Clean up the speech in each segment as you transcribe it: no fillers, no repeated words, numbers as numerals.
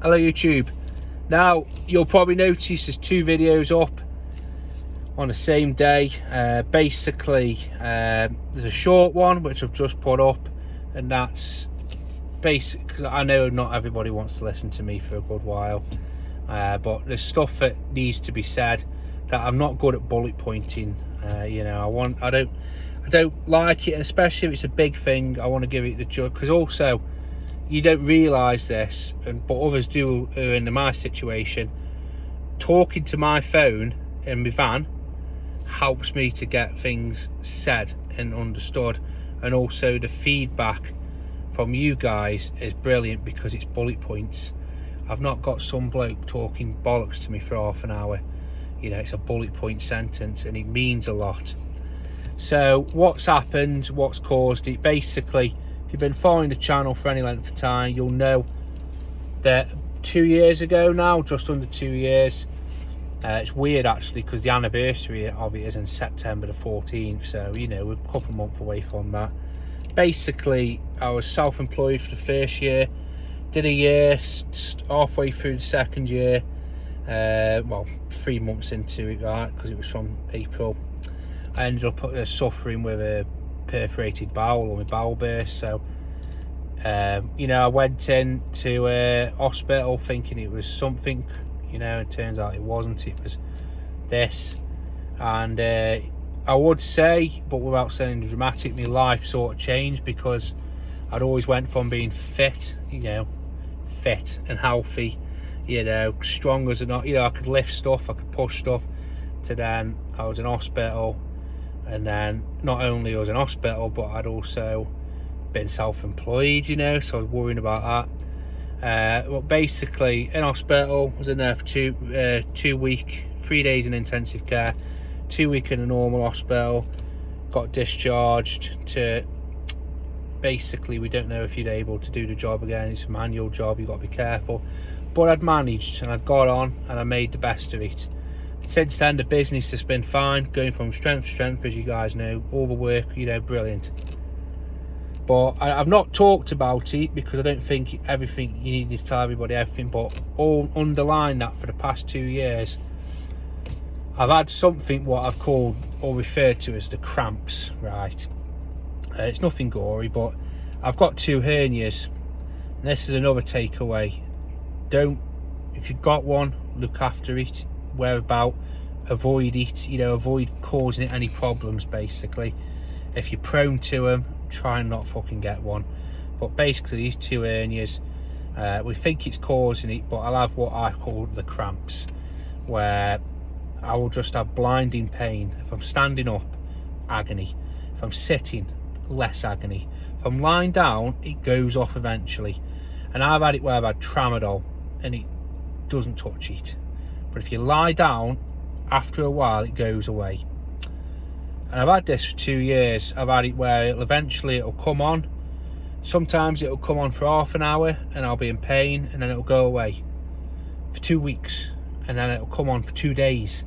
Hello YouTube. Now you'll probably notice there's 2 videos up on the same day. Basically there's a short one which I've just put up, and that's basic because I know not everybody wants to listen to me for a good while, but there's stuff that needs to be said that I'm not good at bullet pointing. You know, I don't like it, and especially if it's a big thing, I want to give it the judge, because also you don't realise this, but others do who are in my situation. Talking to my phone in my van helps me to get things said and understood, and also the feedback from you guys is brilliant because it's bullet points. I've not got some bloke talking bollocks to me for half an hour. You know, it's a bullet point sentence and it means a lot. So what's happened, what's caused it? Basically, if you've been following the channel for any length of time, you'll know that 2 years ago now, just under 2 years, it's weird actually because the anniversary of it is in September the 14th, so you know, we're a couple of months away from that. Basically, I was self-employed for the first year, did a year, halfway through the second year, well, 3 months into it, right, because it was from April. I ended up suffering with a perforated bowel, or my bowel burst. So you know, I went into a hospital thinking it was something, you know, it turns out it wasn't, it was this. And I would say, but without saying dramatic, my life sort of changed, because I'd always went from being fit, you know, fit and healthy, you know, strong as not, you know, I could lift stuff, I could push stuff, to then I was in hospital. And then not only was I in hospital, but I'd also been self-employed, you know, so I was worrying about that. Well, basically in hospital, I was in there for 2 weeks, 3 days in intensive care, 2 weeks in a normal hospital, got discharged to, basically we don't know if you're able to do the job again, it's a manual job, you've got to be careful. But I'd managed and I'd got on and I made the best of it. Since then, the business has been fine, going from strength to strength, as you guys know, all the work, you know, brilliant. But I've not talked about it because I don't think everything you need to tell everybody everything, but all underline that for the past 2 years, I've had something what I've called or referred to as the cramps, right? It's nothing gory, but I've got 2 hernias, and this is another takeaway. Don't, if you've got one, look after it. Whereabout, avoid it, you know, avoid causing it any problems. Basically, if you're prone to them, try and not fucking get one. But basically, these 2 hernias, we think it's causing it, but I'll have what I call the cramps, where I will just have blinding pain. If I'm standing up, agony. If I'm sitting, less agony. If I'm lying down, it goes off eventually. And I've had it where I've had tramadol and it doesn't touch it. But if you lie down, after a while it goes away. And I've had this for 2 years. I've had it where it'll come on. Sometimes it'll come on for half an hour and I'll be in pain, and then it'll go away for 2 weeks, and then it'll come on for 2 days,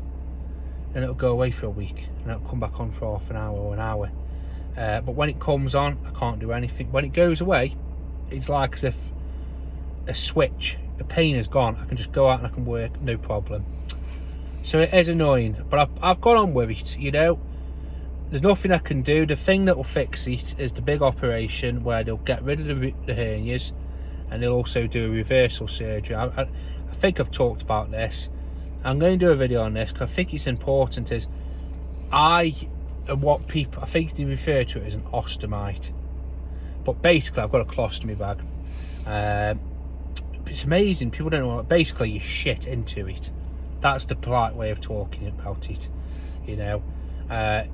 and it'll go away for a week, and it'll come back on for half an hour or an hour. But when it comes on, I can't do anything. When it goes away, it's like as if a switch. The pain is gone. I can just go out and I can work, no problem. So it is annoying, but I've got on with it, you know. There's nothing I can do. The thing that will fix it is the big operation where they'll get rid of the hernias, and they'll also do a reversal surgery. I think I've talked about this. I'm going to do a video on this because I think it's important. Is what people, I think they refer to it as an ostomy, but basically I've got a colostomy bag. It's amazing, people don't know. Basically you shit into it. That's the polite way of talking about it, you know. I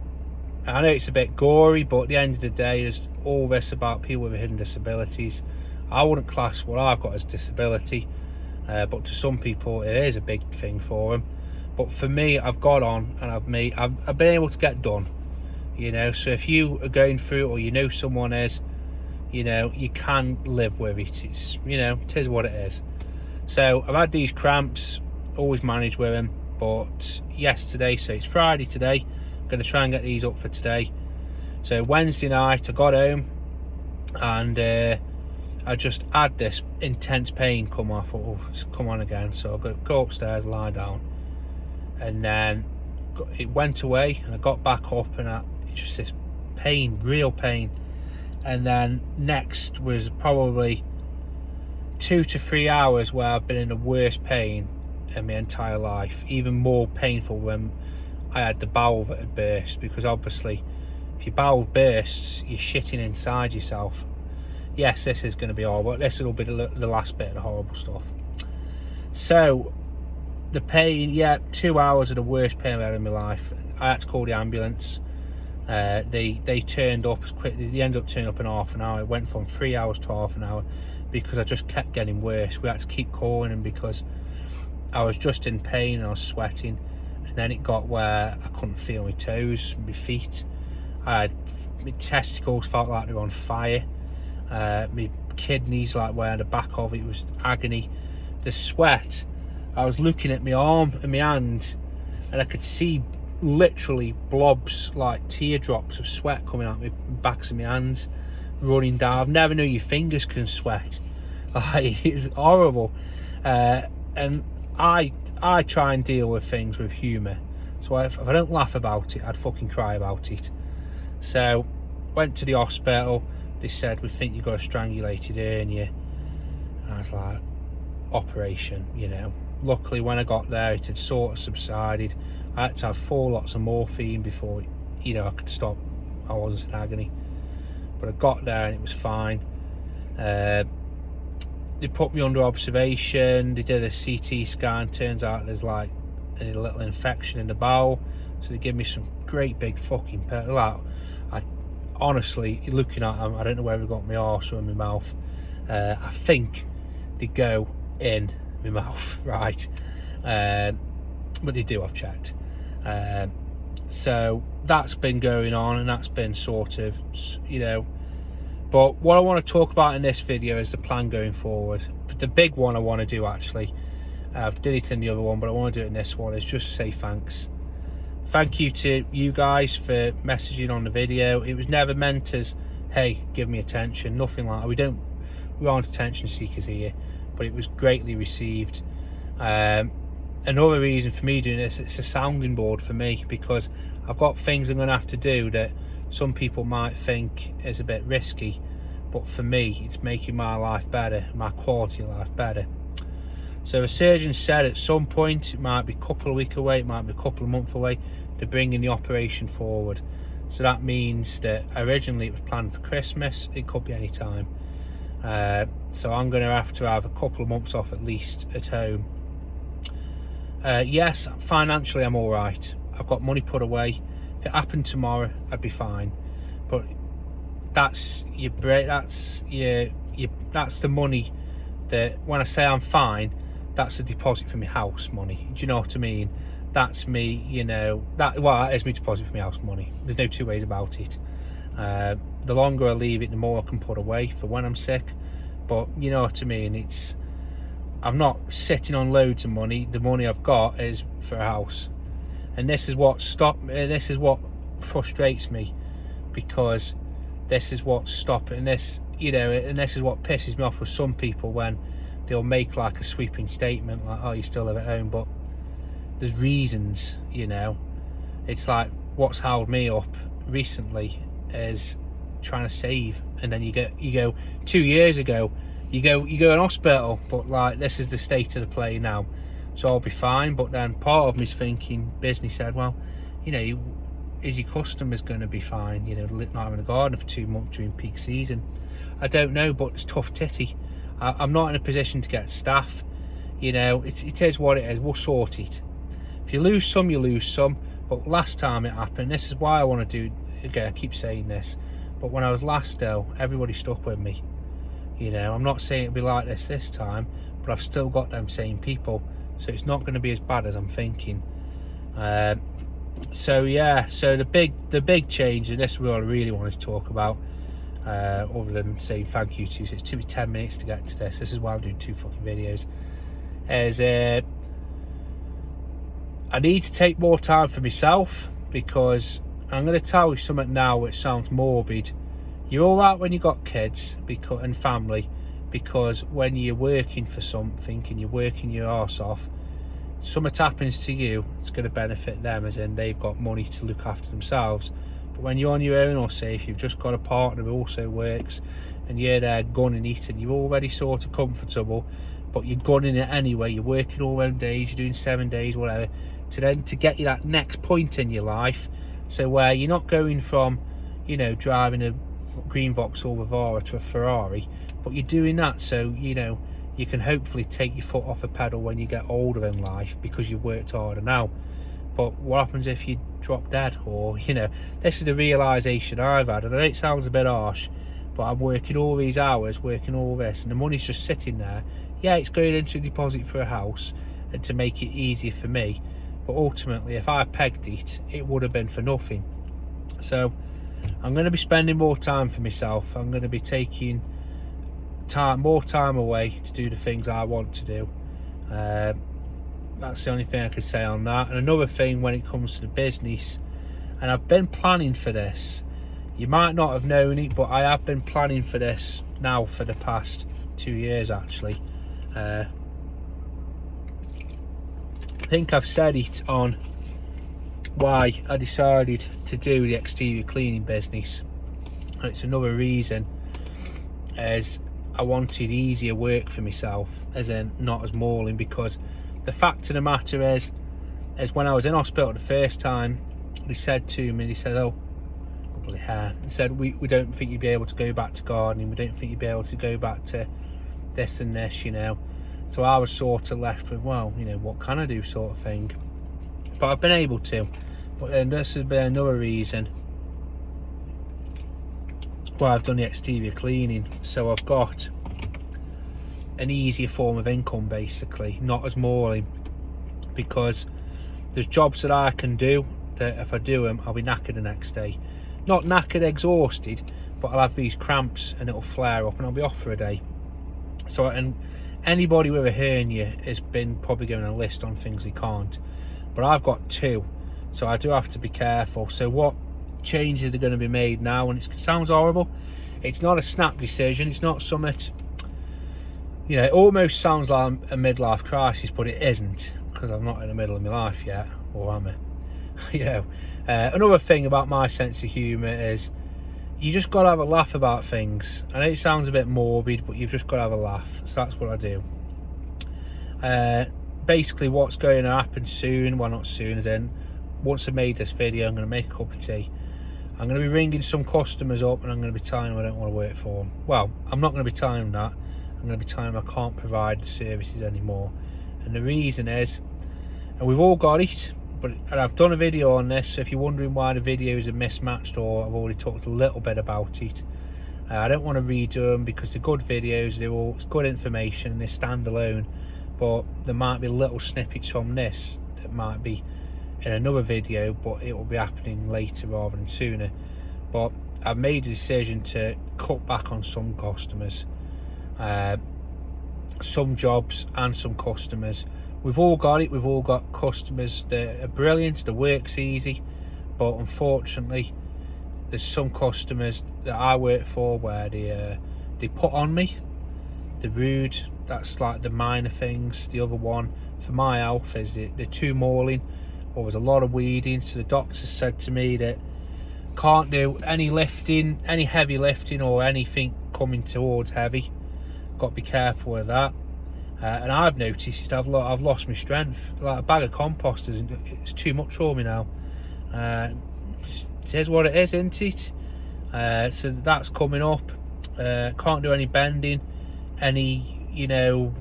know it's a bit gory, but at the end of the day, there's all this about people with hidden disabilities. I wouldn't class what I've got as disability, but to some people it is a big thing for them. But for me, I've got on and I've been able to get done, you know. So if you are going through, or you know someone is, you know, you can live with it. It's, you know, it is what it is. So I've had these cramps, always managed with them, but yesterday, so it's Friday today, I'm going to try and get these up for today. So Wednesday night I got home and I just had this intense pain come on. I thought, oh, it's come on again. So I go upstairs, lie down, and then it went away, and I got back up, and just this pain, real pain. And then next was probably 2 to 3 hours where I've been in the worst pain in my entire life. Even more painful when I had the bowel that had burst, because obviously if your bowel bursts, you're shitting inside yourself. Yes, this is going to be horrible. This will be the last bit of the horrible stuff. So the pain, 2 hours of the worst pain I've had in my life. I had to call the ambulance. They turned up as quick. They ended up turning up in half an hour. It went from 3 hours to half an hour because I just kept getting worse. We had to keep calling them because I was just in pain and I was sweating. And then it got where I couldn't feel my toes, my feet. My testicles felt like they were on fire. My kidneys, like where the back of it was agony. The sweat, I was looking at my arm and my hand, and I could see literally blobs, like teardrops of sweat coming out my backs of my hands, running down. I've never known your fingers can sweat. Like, it's horrible. And I try and deal with things with humour. So if I don't laugh about it, I'd fucking cry about it. So went to the hospital. They said, we think you've got a strangulated hernia. I was like, operation, you know. Luckily when I got there, it had sort of subsided. I had to have 4 lots of morphine before, you know, I could stop. I wasn't in agony. But I got there and it was fine. They put me under observation. They did a CT scan. Turns out there's like a little infection in the bowel. So they give me some great big fucking honestly, looking at them, I don't know where they got my arse or in my mouth. I think they go in my mouth, right? But they do, I've checked. So that's been going on, and that's been sort of, you know. But what I want to talk about in this video is the plan going forward. The big one I want to do, actually, I've did it in the other one, but I want to do it in this one, is just say thanks. Thank you to you guys for messaging on the video. It was never meant as, hey, give me attention, nothing like that. We aren't attention seekers here, but it was greatly received. Another reason for me doing this, it's a sounding board for me, because I've got things I'm going to have to do that some people might think is a bit risky, but for me it's making my life better, my quality of life better. So the surgeon said at some point, it might be a couple of weeks away, it might be a couple of months away, they're bringing the operation forward. So that means that originally it was planned for Christmas, it could be any time. So I'm going to have a couple of months off at least at home. Yes, financially I'm all right. I've got money put away. If it happened tomorrow, I'd be fine. But that's your break. That's the money that, when I say I'm fine, that's a deposit for my house money. Do you know what I mean? That's me, you know. That is my deposit for my house money. There's no two ways about it. The longer I leave it, the more I can put away for when I'm sick. But you know what I mean. I'm not sitting on loads of money. The money I've got is for a house, and this is what this is what frustrates me, because this is what's stopping this, you know, and this is what pisses me off with some people when they'll make like a sweeping statement like, oh, you still live at home, but there's reasons, you know. It's like what's held me up recently is trying to save, and then you go 2 years ago, you go in hospital, but like this is the state of the play now, so I'll be fine. But then part of me's thinking, business said, well, you know, is your customers going to be fine, you know, not having a garden for 2 months during peak season? I don't know, but it's tough titty. I'm not in a position to get staff, you know. It is what it is. We'll sort it. If you lose some, you lose some. But last time it happened, this is why I want to do, again, I keep saying this, but when I was last ill, everybody stuck with me. You know, I'm not saying it'll be like this time, but I've still got them same people, so it's not going to be as bad as I'm thinking. So yeah, so the big change, and this is what I really wanted to talk about, other than saying thank you to, so it took me 10 minutes to get to this. This is why I'm doing 2 fucking videos. Is I need to take more time for myself, because I'm going to tell you something now which sounds morbid. You're all right when you got kids and family, because when you're working for something and you're working your arse off, something happens to you, it's going to benefit them, as in they've got money to look after themselves. But when you're on your own, or say if you've just got a partner who also works and you're there gunning it and you're already sort of comfortable, but you're gunning it anyway, you're working all them days, you're doing 7 days, whatever, to get you that next point in your life, so where you're not going from, you know, driving a green Vauxhall Vivara to a Ferrari, but you're doing that so, you know, you can hopefully take your foot off the pedal when you get older in life because you've worked harder now. But what happens if you drop dead? Or, you know, this is the realisation I've had, and I know it sounds a bit harsh, but I'm working all these hours, working all this, and the money's just sitting there. Yeah, it's going into a deposit for a house and to make it easier for me, but ultimately if I pegged it, it would have been for nothing. So I'm going to be spending more time for myself. I'm going to be taking more time away to do the things I want to do. That's the only thing I can say on that. And another thing when it comes to the business, and I've been planning for this, you might not have known it, but I have been planning for this now for the past 2 years actually. I think I've said it on why I decided to do the exterior cleaning business. And it's another reason, as I wanted easier work for myself, as in not as mauling, because the fact of the matter is when I was in hospital the first time, they said to me, they said, oh, bloody hair, they said, we don't think you'd be able to go back to gardening, we don't think you'd be able to go back to this and this, you know. So I was sort of left with, well, you know, what can I do sort of thing. But I've been able to. But then this has been another reason why I've done the exterior cleaning. So I've got an easier form of income, basically, not as mauling, because there's jobs that I can do that if I do them, I'll be knackered the next day. Not knackered, exhausted, but I'll have these cramps and it'll flare up and I'll be off for a day. So, and anybody with a hernia has been probably given a list on things they can't, but I've got 2, so I do have to be careful. So what changes are going to be made now, and it sounds horrible, it's not a snap decision, it's not something, you know, it almost sounds like a midlife crisis, but it isn't, because I'm not in the middle of my life yet, or am I? You know, another thing about my sense of humour is you just got to have a laugh about things. I know it sounds a bit morbid, but you've just got to have a laugh. So that's what I do. Basically what's going to happen soon, well not soon, as in once I've made this video, I'm going to make a cup of tea. I'm going to be ringing some customers up and I'm going to be telling them I don't want to work for them. Well, I'm not going to be telling them that. I'm going to be telling them I can't provide the services anymore. And the reason is, and we've all got it, and I've done a video on this, so if you're wondering why the videos are mismatched, or I've already talked a little bit about it, I don't want to redo them because they're good videos, it's good information and they stand alone, but there might be little snippets from this that might be in another video, but it will be happening later rather than sooner. But I've made a decision to cut back on some customers, some jobs and some customers. We've all got it, we've all got customers that are brilliant, the work's easy, but unfortunately there's some customers that I work for where they put on me, they're rude. That's like the minor things. The other one for my health is they're too mauling, or there's a lot of weeding. So the doctor said to me that can't do any lifting, any heavy lifting or anything coming towards heavy. Got to be careful with that. And I've noticed I've lost my strength. Like a bag of compost it's too much for me now. It is what it is, isn't it? So that's coming up. Can't do any bending, you know,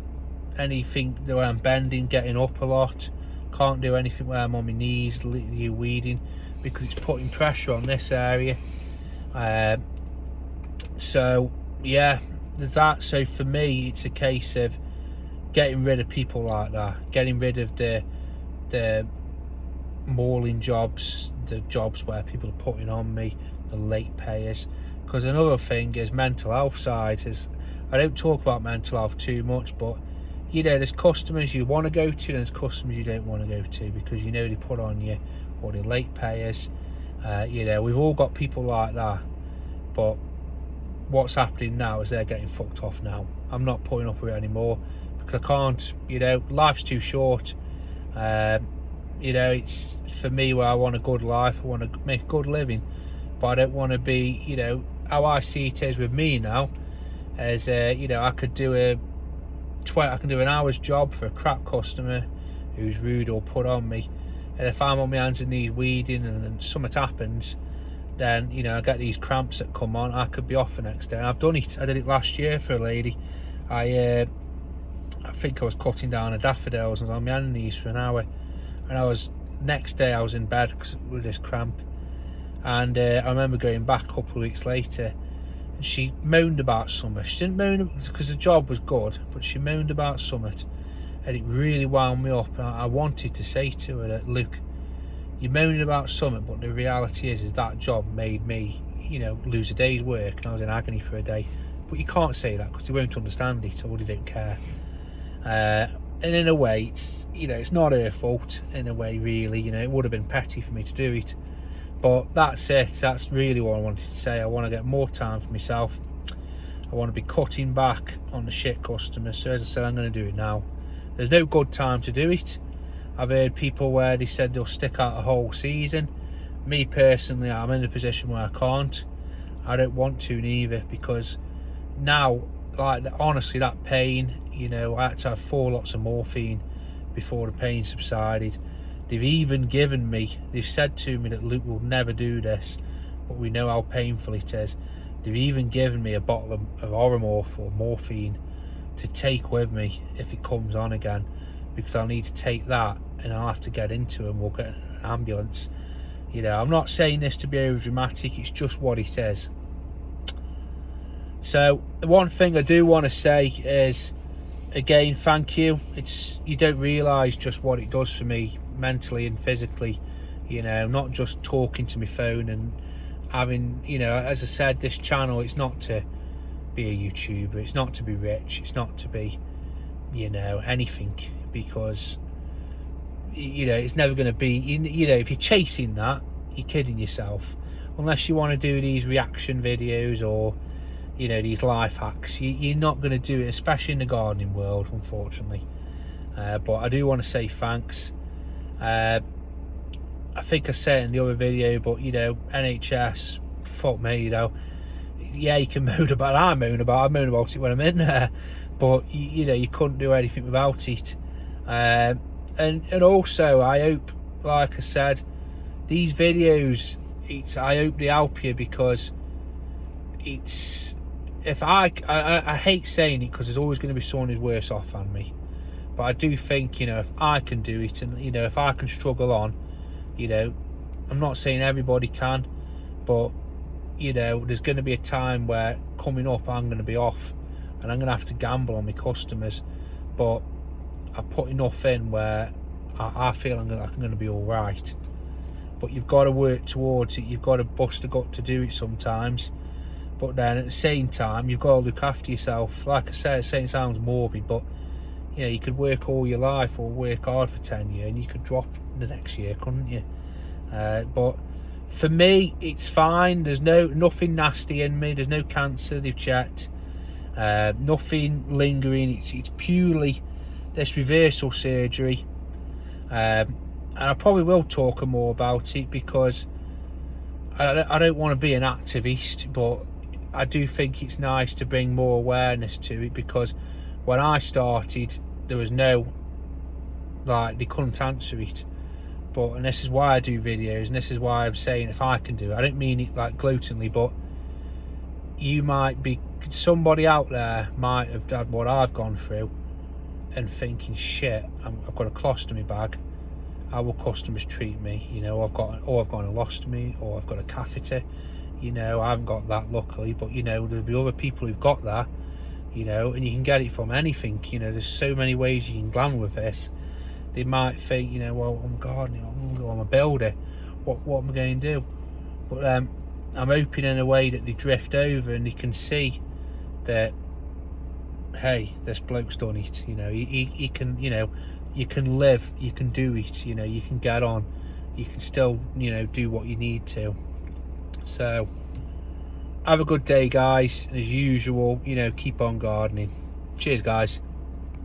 anything where I'm bending, getting up a lot. Can't do anything where I'm on my knees, weeding, because it's putting pressure on this area. So yeah, there's that. So for me, it's a case of getting rid of people like that, getting rid of the mauling jobs, the jobs where people are putting on me, the late payers. Because another thing is mental health side. I don't talk about mental health too much, but you know, there's customers you want to go to and there's customers you don't want to go to because you know they put on you, or they're late payers. You know, we've all got people like that, but what's happening now is they're getting fucked off now. I'm not putting up with it anymore, because I can't, you know, life's too short. You know, it's for me where I want a good life, I want to make a good living, but I don't want to be, you know, how I see it is with me now, as you know, I can do an hour's job for a crap customer who's rude or put on me, and if I'm on my hands and knees weeding and something happens, then, you know, I get these cramps that come on, I could be off the next day. And I've done it. I did it last year for a lady. I think I was cutting down a daffodils and I was on my hands and knees for an hour, and next day I was in bed with this cramp. And I remember going back a couple of weeks later, and she moaned about something. She didn't moan because the job was good, but she moaned about something, and it really wound me up. And I wanted to say to her that, look, you're moaning about something, but the reality is that job made me, you know, lose a day's work, and I was in agony for a day. But you can't say that, because they won't understand it, or they don't care. And in a way, it's, you know, it's not her fault in a way, really. You know, it would have been petty for me to do it, but that's it. That's really what I wanted to say. I want to get more time for myself. I want to be cutting back on the shit customers. So as I said, I'm going to do it now. There's no good time to do it. I've heard people where they said they'll stick out a whole season. Me personally, I'm in a position where I can't. I don't want to neither, because now, like, honestly, that pain, you know, I had to have 4 lots of morphine before the pain subsided. They've even given me, they've said to me that Luke will never do this, but we know how painful it is. They've even given me a bottle of Oromorph or morphine to take with me if it comes on again, because I'll need to take that and I'll have to get into it and we'll get an ambulance. You know, I'm not saying this to be over dramatic, it's just what it is. So the one thing I do want to say is, again, thank you. You don't realise just what it does for me mentally and physically, you know, not just talking to my phone and having, you know, as I said, this channel, it's not to be a YouTuber, it's not to be rich, it's not to be, you know, anything, because, you know, it's never going to be, you know, if you're chasing that, you're kidding yourself. Unless you want to do these reaction videos or, you know, these life hacks, you're not going to do it, especially in the gardening world, unfortunately. But I do want to say thanks. I think I said it in the other video, but, you know, NHS, fuck me, you know, yeah, you can moan about it. I moan about it when I'm in there, but you know, you couldn't do anything without it. And also, I hope, like I said, these videos, I hope they help you, because it's, if I hate saying it, because there's always going to be someone who's worse off than me, but I do think, you know, if I can do it, and, you know, if I can struggle on, you know, I'm not saying everybody can, but, you know, there's going to be a time where coming up I'm going to be off and I'm going to have to gamble on my customers, but I put enough in where I feel I'm going to be all right. But you've got to work towards it, you've got to bust a gut to do it sometimes, but then at the same time you've got to look after yourself. Like I said, it sounds morbid, but, you know, you could work all your life or work hard for 10 years and you could drop the next year, couldn't you? But for me, it's fine. There's nothing nasty in me. There's no cancer, they've checked. Nothing lingering. It's purely this reversal surgery. And I probably will talk more about it, because I don't want to be an activist, but I do think it's nice to bring more awareness to it, because when I started, there was no, like, they couldn't answer it. And this is why I do videos, and this is why I'm saying if I can do it. I don't mean it like gloatingly, but you might be, somebody out there might have had what I've gone through and thinking, shit, I've got a colostomy bag, how will customers treat me? You know, I've got an colostomy, or I've got a catheter. You know, I haven't got that, luckily, but, you know, there'll be other people who've got that, you know, and you can get it from anything. You know, there's so many ways you can glam with this. They might think, you know, well, I'm gardening, I'm a builder, what am I going to do? But I'm hoping in a way that they drift over and they can see that, hey, this bloke's done it. You know, he can, you know, you can live, you can do it, you know, you can get on, you can still, you know, do what you need to. So have a good day, guys, and as usual, you know, keep on gardening. Cheers, guys.